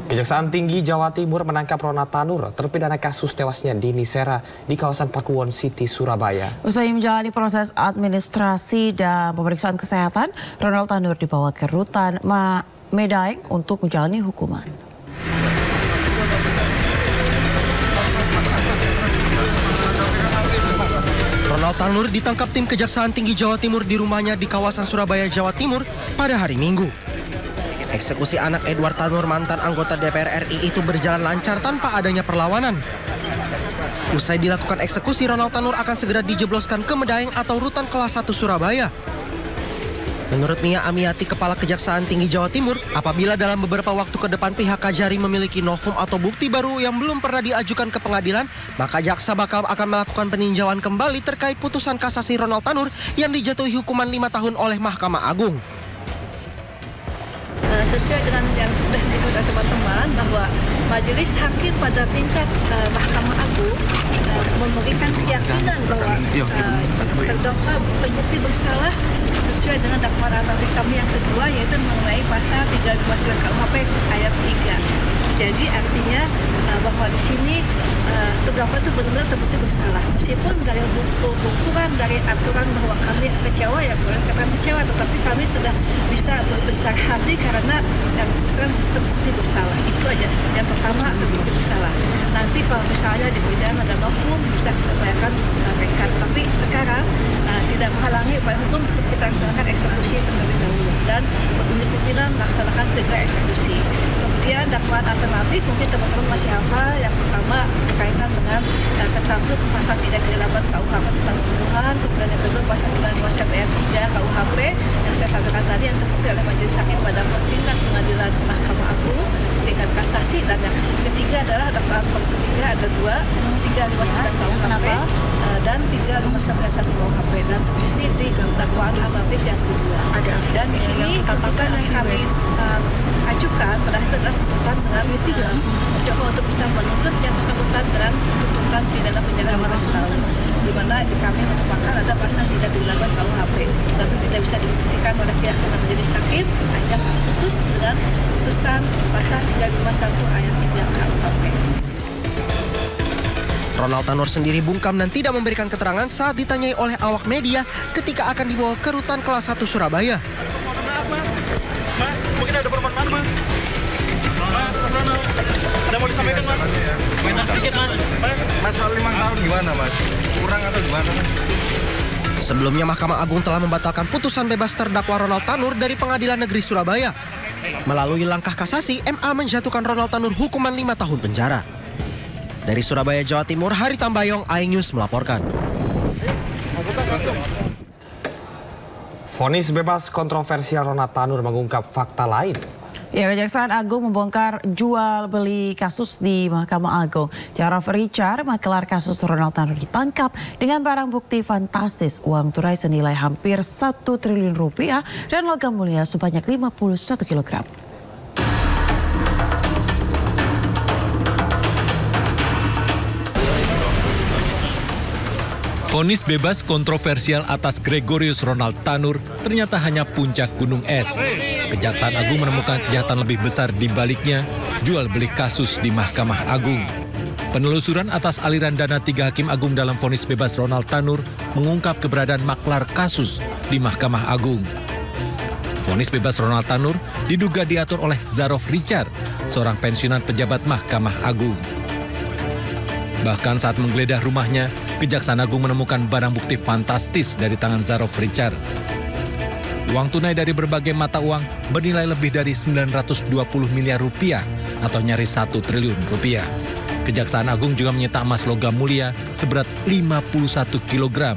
Kejaksaan Tinggi Jawa Timur menangkap Ronald Tanur, terpidana kasus tewasnya Dini Sera di kawasan Pakuwon City, Surabaya. Usai menjalani proses administrasi dan pemeriksaan kesehatan, Ronald Tanur dibawa ke rutan Medaeng untuk menjalani hukuman. Ronald Tanur ditangkap tim Kejaksaan Tinggi Jawa Timur di rumahnya di kawasan Surabaya, Jawa Timur pada hari Minggu. Eksekusi anak Edward Tanur, mantan anggota DPR RI itu berjalan lancar tanpa adanya perlawanan. Usai dilakukan eksekusi, Ronald Tanur akan segera dijebloskan ke Medaeng atau Rutan Kelas 1 Surabaya. Menurut Mia Amiati, Kepala Kejaksaan Tinggi Jawa Timur, apabila dalam beberapa waktu ke depan pihak Kajari memiliki novum atau bukti baru yang belum pernah diajukan ke pengadilan, maka jaksa bakal akan melakukan peninjauan kembali terkait putusan kasasi Ronald Tanur yang dijatuhi hukuman 5 tahun oleh Mahkamah Agung. Sesuai dengan yang sudah diketahui teman-teman bahwa Majelis Hakim pada tingkat Mahkamah Agung memberikan keyakinan bahwa terdakwa terbukti bersalah sesuai dengan dakwaan alternatif kami yang kedua, yaitu mengenai pasal 359 KUHP ayat 3. Jadi artinya bahwa di sini terdakwa itu benar-benar terbukti bersalah. Meskipun dari ukuran dari aturan bahwa kami kecewa, ya boleh katakan kecewa, tetapi kami sudah bisa berbesar hati karena yang bersangkutan terbukti bersalah. Itu aja. Yang pertama, terbukti bersalah. Nanti kalau misalnya di bidang ada novum bisa kita bayarkan mereka. Tapi sekarang tidak menghalangi upaya hukum, kita laksanakan eksekusi terlebih dahulu dan petunjuk pimpinan melaksanakan segera eksekusi. Kemudian dakwaan alternatif mungkin teman-teman masih hafal. Yang pertama berkaitan dengan kesatu pasal 338 KUHP tentang pembunuhan, kemudian yang kedua pasal 351 ayat 3 KUHP yang saya sampaikan tadi yang terbukti oleh Majelis Hakim pada tingkat pengadilan Mahkamah Agung, tingkat kasasi, dan yang ketiga adalah dakwaan ketiga ada 359 KUHP dan 351 KUHP dan terbukti di dakwaan alternatif yang kedua. Dan di sini tuntutan yang kami ajukan pada itu adalah tuntutan dengan coba untuk bisa menuntut yang bersangkutan dengan tuntutan pidana penjara 15 tahun, di mana kami merupakan ada pasal 338 KUHP, tapi tidak bisa dibuktikan oleh pihak yang Majelis Hakim, hanya putus dengan putusan pasal 351 ayat 3 KUHP. Ronald Tanur sendiri bungkam dan tidak memberikan keterangan saat ditanyai oleh awak media ketika akan dibawa ke Rutan Kelas 1 Surabaya. Mas, mungkin ada permohonan, Mas. Mas, ada mau disampaikan, Mas? Komentar sedikit, Mas. Mas, soal 5 tahun gimana, Mas? Kurang atau gimana, Mas? Sebelumnya Mahkamah Agung telah membatalkan putusan bebas terdakwa Ronald Tanur dari Pengadilan Negeri Surabaya. Melalui langkah kasasi, MA menjatuhkan Ronald Tanur hukuman 5 tahun penjara. Dari Surabaya, Jawa Timur, Hari Tambayong, iNews melaporkan. Vonis bebas kontroversial Ronald Tanur mengungkap fakta lain. Ya, Kejaksaan Agung membongkar jual beli kasus di Mahkamah Agung. Jarod Richard, makelar kasus Ronald Tanur, ditangkap dengan barang bukti fantastis, uang tunai senilai hampir 1 triliun rupiah dan logam mulia sebanyak 51 kg. Vonis bebas kontroversial atas Gregorius Ronald Tanur ternyata hanya puncak gunung es. Kejaksaan Agung menemukan kejahatan lebih besar di baliknya, jual beli kasus di Mahkamah Agung. Penelusuran atas aliran dana 3 hakim agung dalam vonis bebas Ronald Tanur mengungkap keberadaan maklar kasus di Mahkamah Agung. Vonis bebas Ronald Tanur diduga diatur oleh Jarod Richard, seorang pensiunan pejabat Mahkamah Agung. Bahkan saat menggeledah rumahnya, Kejaksaan Agung menemukan barang bukti fantastis dari tangan Jarod Richard. Uang tunai dari berbagai mata uang bernilai lebih dari 920 miliar rupiah atau nyaris 1 triliun rupiah. Kejaksaan Agung juga menyita emas logam mulia seberat 51 kg.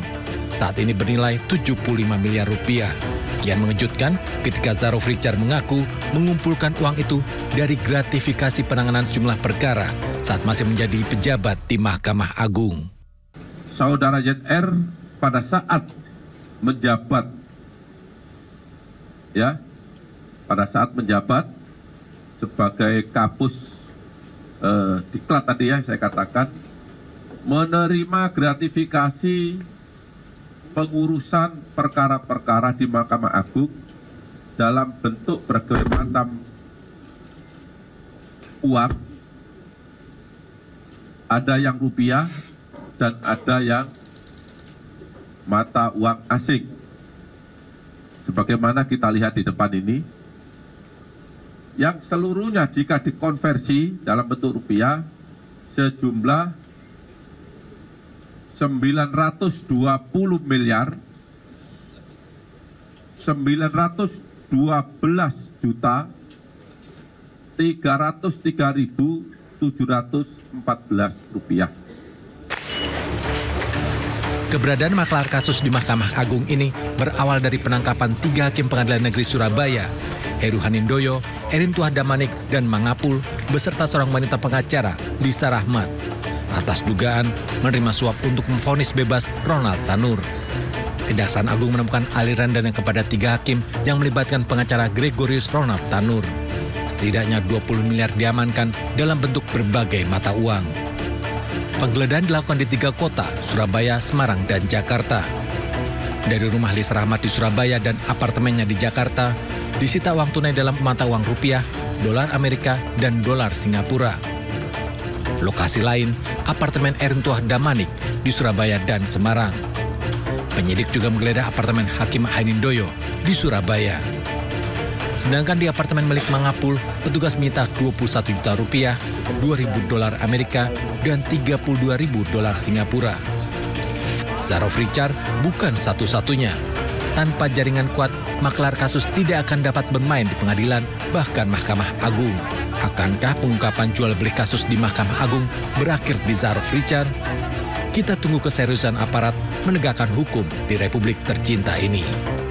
Saat ini bernilai 75 miliar rupiah. Kian mengejutkan ketika Jarod Richard mengaku mengumpulkan uang itu dari gratifikasi penanganan sejumlah perkara saat masih menjadi pejabat di Mahkamah Agung. Saudara ZR pada saat menjabat, sebagai kapus diklat tadi ya saya katakan, menerima gratifikasi pengurusan perkara-perkara di Mahkamah Agung dalam bentuk berbagai macam uang, ada yang rupiah, dan ada yang mata uang asing. Sebagaimana kita lihat di depan ini, yang seluruhnya jika dikonversi dalam bentuk rupiah sejumlah 920 miliar 912 juta 303.714 rupiah. Keberadaan maklar kasus di Mahkamah Agung ini berawal dari penangkapan 3 hakim Pengadilan Negeri Surabaya, Heru Hanindoyo, Erin Tuah Damanik, dan Mangapul, beserta seorang wanita pengacara, Lisa Rahmat, atas dugaan menerima suap untuk memvonis bebas Ronald Tanur. Kejaksaan Agung menemukan aliran dana kepada 3 hakim yang melibatkan pengacara Gregorius Ronald Tanur. Setidaknya 20 miliar diamankan dalam bentuk berbagai mata uang. Penggeledahan dilakukan di 3 kota, Surabaya, Semarang, dan Jakarta. Dari rumah Lisa Rahmat di Surabaya dan apartemennya di Jakarta, disita uang tunai dalam mata uang rupiah, dolar Amerika, dan dolar Singapura. Lokasi lain, apartemen Erin Tuah Damanik di Surabaya dan Semarang. Penyidik juga menggeledah apartemen Hakim Hanindoyo di Surabaya. Sedangkan di apartemen milik Mangapul, petugas menyita 21 juta rupiah, 2.000 dolar Amerika, dan 32.000 dolar Singapura. Zarof Richard bukan satu-satunya. Tanpa jaringan kuat, maklar kasus tidak akan dapat bermain di pengadilan, bahkan Mahkamah Agung. Akankah pengungkapan jual beli kasus di Mahkamah Agung berakhir di Zarof Richard? Kita tunggu keseriusan aparat menegakkan hukum di Republik tercinta ini.